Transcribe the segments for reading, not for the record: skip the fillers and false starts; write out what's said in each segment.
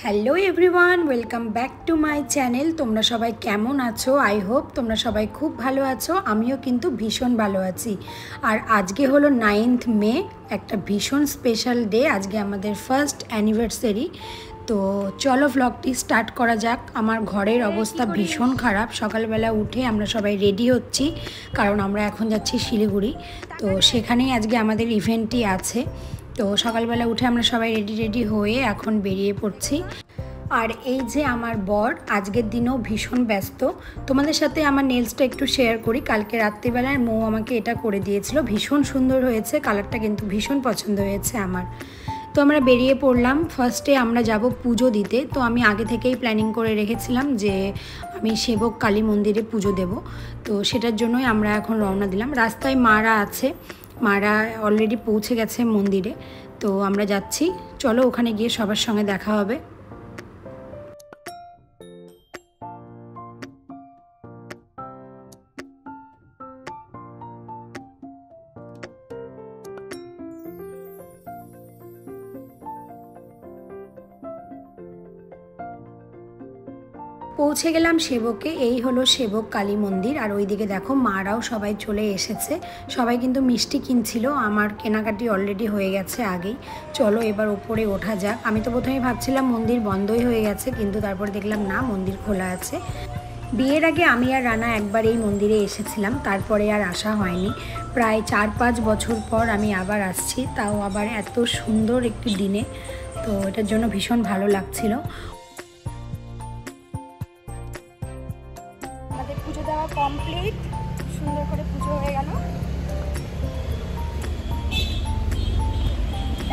Hello everyone, welcome back to my channel. তোমরা সবাই কেমন আছো? আই হোপ তোমরা সবাই খুব ভালো আছো। আমিও কিন্তু ভীষণ ভালো আছি। আর আজকে হলো 9th মে, একটা ভীষণ স্পেশাল ডে। আজকে আমাদের ফার্স্ট অ্যানিভার্সারি। তো চলো ভ্লগটি স্টার্ট করা যাক। আমার ঘরের অবস্থা ভীষণ খারাপ। সকালবেলা উঠে আমরা সবাই রেডি হচ্ছি, কারণ আমরা এখন যাচ্ছি শিলিগুড়ি। তো সেখানেই আজকে আমাদের ইভেন্টটি আছে। তো সকালবেলা উঠে আমরা সবাই রেডি হয়ে এখন বেরিয়ে পড়ছি। আর এই যে আমার বর আজকের দিনেও ভীষণ ব্যস্ত। তোমাদের সাথে আমার নেলসটা একটু শেয়ার করি। কালকে রাত্রিবেলায় মৌ আমাকে এটা করে দিয়েছিল, ভীষণ সুন্দর হয়েছে, কালারটা কিন্তু ভীষণ পছন্দ হয়েছে আমার। তো আমরা বেরিয়ে পড়লাম। ফার্স্টে আমরা যাব পুজো দিতে। তো আমি আগে থেকেই প্ল্যানিং করে রেখেছিলাম যে আমি সেবক কালী মন্দিরে পুজো দেব। তো সেটার জন্যই আমরা এখন রওনা দিলাম। রাস্তায় মারা আছে, মারা অলরেডি পৌঁছে গেছে মন্দিরে। তো আমরা যাচ্ছি, চলো ওখানে গিয়ে সবার সঙ্গে দেখা হবে। পৌঁছে গেলাম সেবকে। এই হলো সেবক কালী মন্দির। আর ওইদিকে দেখো মারাও সবাই চলে এসেছে। সবাই কিন্তু মিষ্টি কিনছিল। আমার কেনাকাটি অলরেডি হয়ে গেছে আগেই। চলো এবার ওপরে ওঠা যাক। আমি তো প্রথমে ভাবছিলাম মন্দির বন্ধই হয়ে গেছে, কিন্তু তারপরে দেখলাম না, মন্দির খোলা আছে। বিয়ের আগে আমি আর রানা একবার এই মন্দিরে এসেছিলাম, তারপরে আর আসা হয়নি। প্রায় 4-5 বছর পর আমি আবার আসছি, তাও আবার এত সুন্দর একটি দিনে। তো এটার জন্য ভীষণ ভালো লাগছিল। আমাদের পুজো দেওয়া কমপ্লিট, সুন্দর করে পুজো হয়ে গেল।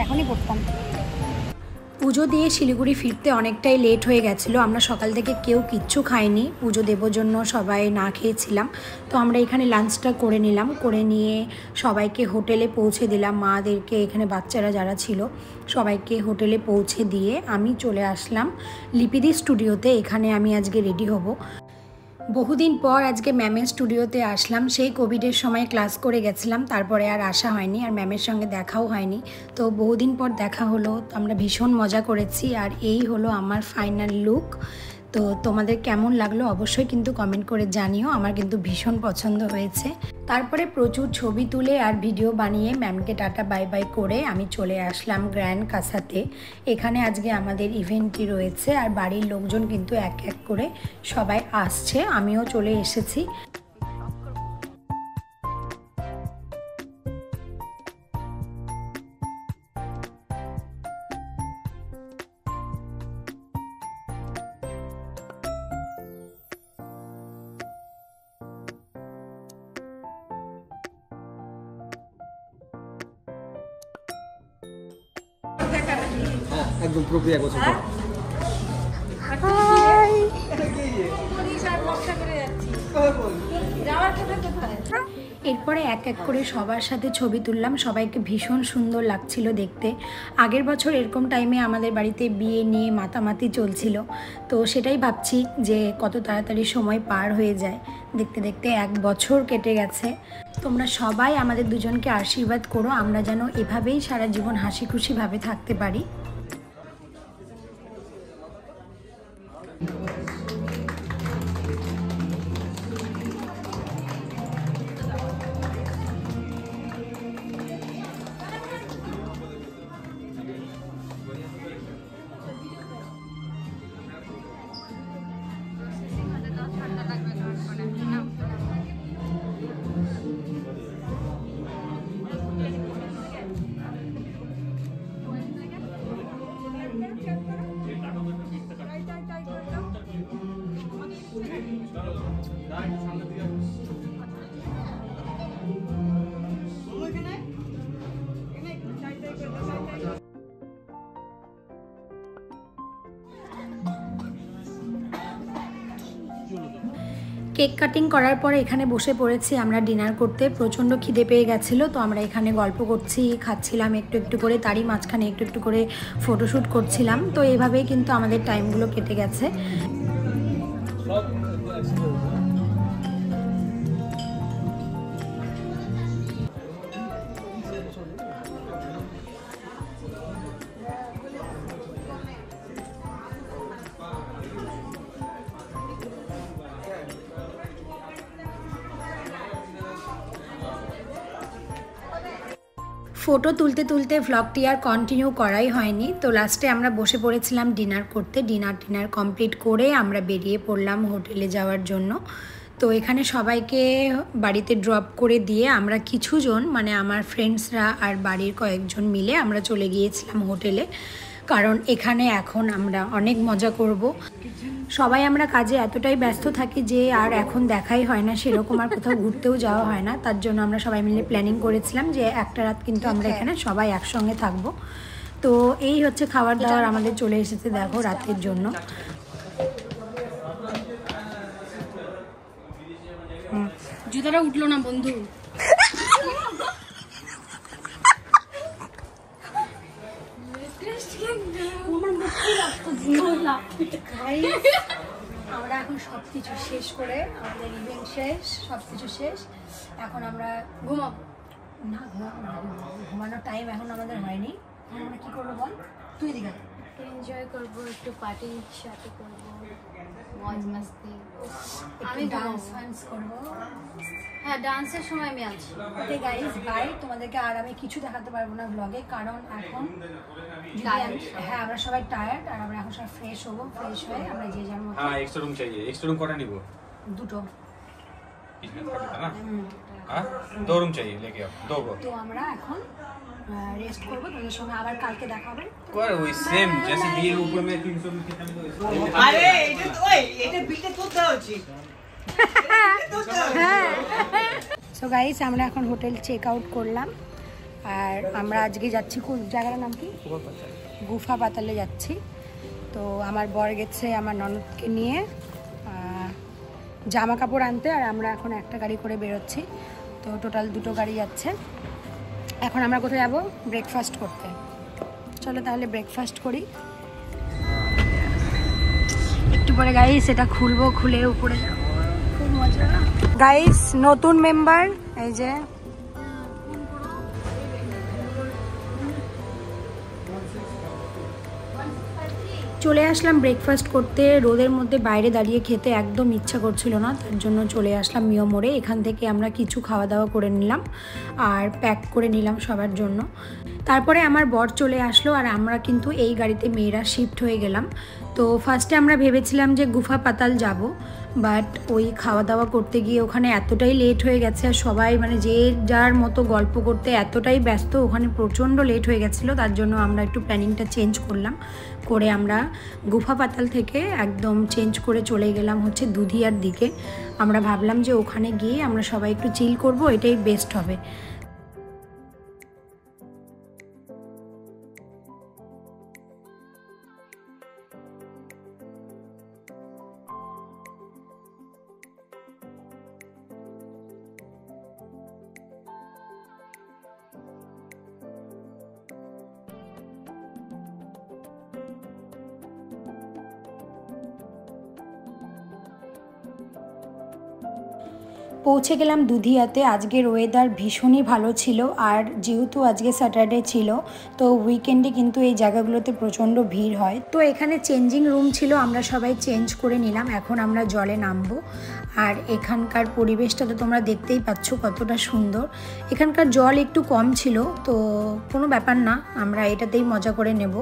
এখনই পড়তাম। পুজো দিয়ে শিলিগুড়ি ফিরতে অনেকটাই লেট হয়ে গেছিলো। আমরা সকাল থেকে কেউ কিচ্ছু খাইনি, পুজো দেবার জন্য সবাই না খেয়েছিলাম। তো আমরা এখানে লাঞ্চটা করে নিলাম, করে নিয়ে সবাইকে হোটেলে পৌঁছে দিলাম। মাদেরকে, এখানে বাচ্চারা যারা ছিল সবাইকে হোটেলে পৌঁছে দিয়ে আমি চলে আসলাম লিপিদি স্টুডিওতে। এখানে আমি আজকে রেডি হব। বহুদিন পর আজকে ম্যামের স্টুডিওতে আসলাম। সেই কোভিডের সময় ক্লাস করে গেছিলাম, তারপরে আর আসা হয়নি, আর ম্যামের সঙ্গে দেখাও হয়নি। তো বহুদিন পর দেখা হলো, আমরা ভীষণ মজা করেছি। আর এই হলো আমার ফাইনাল লুক। তো তোমাদের কেমন লাগলো অবশ্যই কিন্তু কমেন্ট করে জানিও। আমার কিন্তু ভীষণ পছন্দ হয়েছে। তারপরে প্রচুর ছবি তুলে আর ভিডিও বানিয়ে ম্যামকে টাটা বাই বাই করে আমি চলে আসলাম গ্র্যান্ড কাসাতে। এখানে আজকে আমাদের ইভেন্টটি রয়েছে, আর বাড়ির লোকজন কিন্তু এক এক করে সবাই আসছে, আমিও চলে এসেছি। একদম প্রক্রিয়া করছে। এরপরে এক এক করে সবার সাথে ছবি তুললাম। সবাইকে ভীষণ সুন্দর লাগছিল দেখতে। আগের বছর এরকম টাইমে আমাদের বাড়িতে বিয়ে নিয়ে মাতামাতি চলছিল। তো সেটাই ভাবছি যে কত তাড়াতাড়ি সময় পার হয়ে যায়। দেখতে দেখতে 1 বছর কেটে গেছে। তোমরা সবাই আমাদের দুজনকে আশীর্বাদ করো, আমরা যেন এভাবেই সারা জীবন হাসি খুশিভাবে থাকতে পারি। কেক কাটিং করার পরে এখানে বসে পড়েছি আমরা ডিনার করতে। প্রচণ্ড খিদে পেয়ে গেছিলো, তো আমরা এখানে গল্প করছি, খাচ্ছিলাম একটু একটু করে, তারই মাঝখানে একটু একটু করে ফটোশ্যুট করছিলাম। তো এইভাবেই কিন্তু আমাদের টাইমগুলো কেটে গেছে। ফটো তুলতে তুলতে ভ্লগটি আর কন্টিনিউ করাই হয়নি। তো লাস্টে আমরা বসে পড়েছিলাম ডিনার করতে। ডিনার কমপ্লিট করে আমরা বেরিয়ে পড়লাম হোটেলে যাওয়ার জন্য। তো এখানে সবাইকে বাড়িতে ড্রপ করে দিয়ে আমরা কিছুজন মানে আমার ফ্রেন্ডসরা আর বাড়ির কয়েকজন মিলে আমরা চলে গিয়েছিলাম হোটেলে, কারণ এখানে এখন আমরা অনেক মজা করব। সবাই আমরা কাজে এতটাই ব্যস্ত থাকি যে আর এখন দেখাই হয় না, সেরকম আর কোথাও ঘুরতেও যাওয়া হয় না। তার জন্য আমরা সবাই মিলে প্ল্যানিং করেছিলাম যে একটা রাত কিন্তু আমরা এখানে সবাই একসঙ্গে থাকবো। তো এই হচ্ছে খাবার দাবার আমাদের চলে এসেছে দেখো রাতের জন্য। জুতাটা উঠলো না বন্ধু। আমরা এখন সব কিছু শেষ করে আমাদের ইভেন্ট শেষ, সব কিছু শেষ, এখন আমরা ঘুমাবো না। ঘুমানোর টাইম এখন আমাদের হয়নি। আমরা কি করবো বল, তুই দিকে এনজয় করবো, একটু পার্টি সাথে করবো, মজ মাস্তি, আমি ডান্স ফান্স করবো। হ্যাঁ ডান্সের সময় আমি আছি। Okay guys bye. তোমাদেরকে আর আমি কিছু দেখাতে পারবো না ব্লগে, কারণ এখন হ্যাঁ আমরা সবাই টায়ার্ড আর আমরা এখন সবাই ফ্রেশ হবো। ফ্রেশ হয়ে আমরা যে যার মতো। হ্যাঁ এক্সট্রা রুম চাই। এক্সট্রা রুম কটা নিব? দুটো। इसमें था ना? हाँ 2 रूम चाहिए लेके आओ 2 को। তো আমরা এখন রেস্ট করবো, তোমাদের সঙ্গে আবার কালকে দেখা হবে। कोई वही सेम जैसे बिल ऊपर में 300 में कितना में तो আরে এটা তো এটা বিলটা তো দেওয়া উচিত। সো গাইস আমরা এখন হোটেল চেক আউট করলাম আর আমরা আজকে যাচ্ছি, কোন জায়গাটার নাম কি? গুফা পাতালে যাচ্ছি। তো আমার বর গেছে আমার ননদকে নিয়ে জামা কাপড় আনতে, আর আমরা এখন একটা গাড়ি করে বেরোচ্ছি। তো টোটাল 2টো গাড়ি যাচ্ছে। এখন আমরা কোথায় যাবো? ব্রেকফাস্ট করতে। চলো তাহলে ব্রেকফাস্ট করি। একটু পরে গাইস এটা খুলবো, খুলে উপরে যাবো, খুব মজা। গাইস নতুন মেম্বার এই যে। চলে আসলাম ব্রেকফাস্ট করতে। রোদের মধ্যে বাইরে দাঁড়িয়ে খেতে একদম ইচ্ছা করছিল না, তার জন্য চলে আসলাম মিও মোড়ে। এখান থেকে আমরা কিছু খাওয়া দাওয়া করে নিলাম আর প্যাক করে নিলাম সবার জন্য। তারপরে আমার বর চলে আসলো আর আমরা কিন্তু এই গাড়িতে মেয়েরা শিফট হয়ে গেলাম। তো ফার্স্টে আমরা ভেবেছিলাম যে গুফা পাতাল যাব, বাট ওই খাওয়া দাওয়া করতে গিয়ে ওখানে এতটাই লেট হয়ে গেছে আর সবাই মানে যে যার মতো গল্প করতে এতটাই ব্যস্ত, ওখানে প্রচণ্ড লেট হয়ে গেছিলো। তার জন্য আমরা একটু প্ল্যানিংটা চেঞ্জ করলাম, করে আমরা গুফা পাতাল থেকে একদম চেঞ্জ করে চলে গেলাম হচ্ছে দুধিয়ার দিকে। আমরা ভাবলাম যে ওখানে গিয়ে আমরা সবাই একটু চিল করব, এটাই বেস্ট হবে। পৌঁছে গেলাম দুধিয়াতে। আজকের ওয়েদার ভীষণই ভালো ছিল আর যেহেতু আজকে স্যাটারডে ছিল তো উইকেন্ডে কিন্তু এই জায়গাগুলোতে প্রচণ্ড ভিড় হয়। তো এখানে চেঞ্জিং রুম ছিল, আমরা সবাই চেঞ্জ করে নিলাম। এখন আমরা জলে নামবো আর এখানকার পরিবেশটা তো তোমরা দেখতেই পাচ্ছ কতটা সুন্দর। এখানকার জল একটু কম ছিল তো কোনো ব্যাপার না, আমরা এটাতেই মজা করে নেব।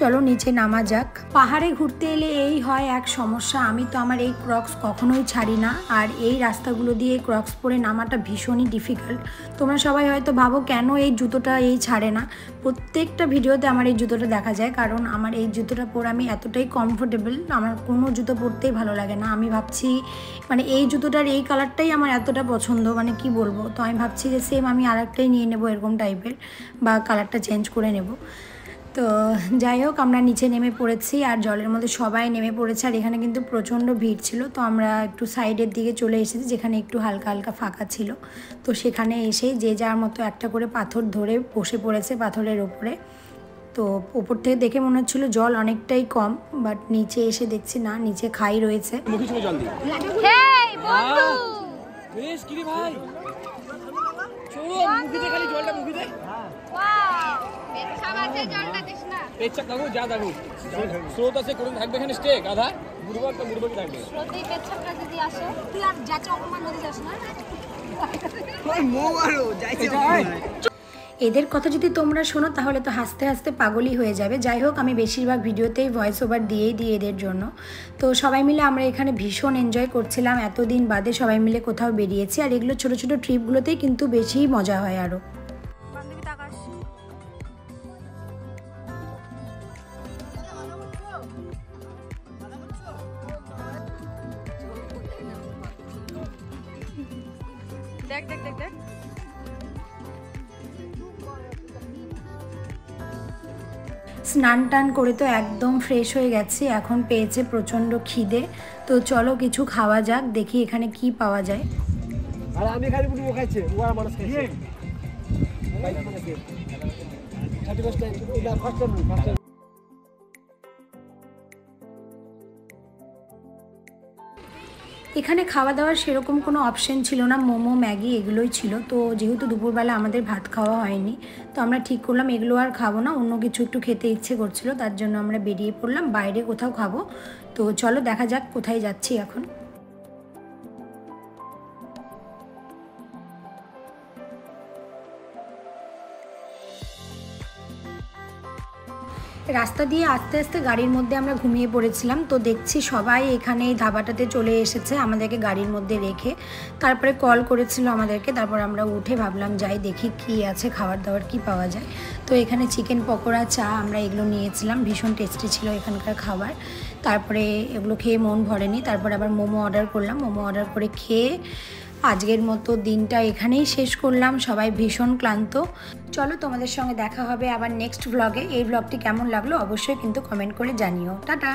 চলো নিচে নামা যাক। পাহাড়ে ঘুরতে এলে এই হয় এক সমস্যা, আমি তো আমার এই ক্রক্স কখনোই ছাড়ি না আর এই রাস্তাগুলো দিয়ে ক্রক্স পরে নামাটা ভীষণই ডিফিকাল্ট। তোমরা সবাই হয়তো ভাবো কেন এই জুতোটা এই ছাড়ে না। প্রত্যেকটা ভিডিওতে আমার এই জুতোটা দেখা যায়, কারণ আমার এই জুতোটা পরে আমি এতটাই কমফোর্টেবল, আমার কোনো জুতো পরতেই ভালো লাগে না। আমি ভাবছি মানে এই জুতোটার এই কালারটাই আমার এতটা পছন্দ, মানে কি বলবো। তো আমি ভাবছি যে সেম আমি আরেকটাই নিয়ে নেবো এরকম টাইপের, বা কালারটা চেঞ্জ করে নেব। তো যাই হোক আমরা নিচে নেমে পড়েছি আর জলের মধ্যে সবাই নেমে পড়েছে আর এখানে কিন্তু প্রচণ্ড ভিড় ছিল। তো আমরা একটু সাইডের দিকে চলে এসেছি যেখানে একটু হালকা হালকা ফাঁকা ছিল। তো সেখানে এসেই যে যার মতো একটা করে পাথর ধরে বসে পড়েছে পাথরের ওপরে। তো ওপর থেকে দেখে মনে হচ্ছিল জল অনেকটাই কম, বাট নিচে এসে দেখছি না, নিচে খাই রয়েছে। বেশ কি রে ভাই, চলো মুখে খালি জলটা মুখে দে। পেচ্ছাপ থাকো যা থাকো, স্রোত আছে কোনো থাকবে এখানে স্টে গাধা মুরবাক তো মুরবাক থাকবে। স্রোতেই পেচ্ছাপটা যদি আসে তুই আর যাচ্ছে অপমান নদী যাস না। ওই মো মারো যাইছে। এদের কথা যদি তোমরা শোনো তাহলে তো হাসতে হাসতে পাগলই হয়ে যাবে। যাই হোক, আমি বেশিরভাগ ভিডিওতেই ভয়েস ওভার দিয়েই দিই এদের জন্য। তো সবাই মিলে আমরা এখানে ভীষণ এনজয় করছিলাম, এতদিন বাদে সবাই মিলে কোথাও বেরিয়েছি। আর এগুলো ছোটো ছোটো ট্রিপগুলোতেই কিন্তু বেশিই মজা হয় আরও। দেখ দেখ দেখ দেখ স্নান টান করে তো একদম ফ্রেশ হয়ে গেছি, এখন পেয়েছে প্রচণ্ড খিদে। তো চলো কিছু খাওয়া যাক, দেখি এখানে কি পাওয়া যায়। আর আমি খালি বুড়ি খাইছে ও আর মানুষ খাইছে এখানে খাওয়া দাওয়ার সেরকম কোনো অপশন ছিল না, মোমো ম্যাগি এগুলোই ছিল। তো যেহেতু দুপুরবেলা আমাদের ভাত খাওয়া হয়নি, তো আমরা ঠিক করলাম এগুলো আর খাবো না, অন্য কিছু একটু খেতে ইচ্ছে করছিল, তার জন্য আমরা বেরিয়ে পড়লাম বাইরে কোথাও খাবো। তো চলো দেখা যাক কোথায় যাচ্ছি এখন। রাস্তা দিয়ে আস্তে আস্তে গাড়ির মধ্যে আমরা ঘুমিয়ে পড়েছিলাম। তো দেখছি সবাই এখানে এই ধাবাটাতে চলে এসেছে আমাদেরকে গাড়ির মধ্যে রেখে। তারপরে কল করেছিল আমাদেরকে, তারপর আমরা উঠে ভাবলাম যাই দেখি কি আছে, খাবার দাবার কি পাওয়া যায়। তো এখানে চিকেন পকোড়া, চা আমরা এগুলো নিয়েছিলাম, ভীষণ টেস্টি ছিল এখানকার খাবার। তারপরে এগুলো খেয়ে মন ভরেনি, তারপরে আবার মোমো অর্ডার করলাম। মোমো অর্ডার করে খেয়ে আজকের মতো দিনটা এখানেই শেষ করলাম, সবাই ভীষণ ক্লান্ত। চলো তোমাদের সঙ্গে দেখা হবে আবার নেক্সট ব্লগে। এই ব্লগটি কেমন লাগলো অবশ্যই কিন্তু কমেন্ট করে জানিও। টাটা।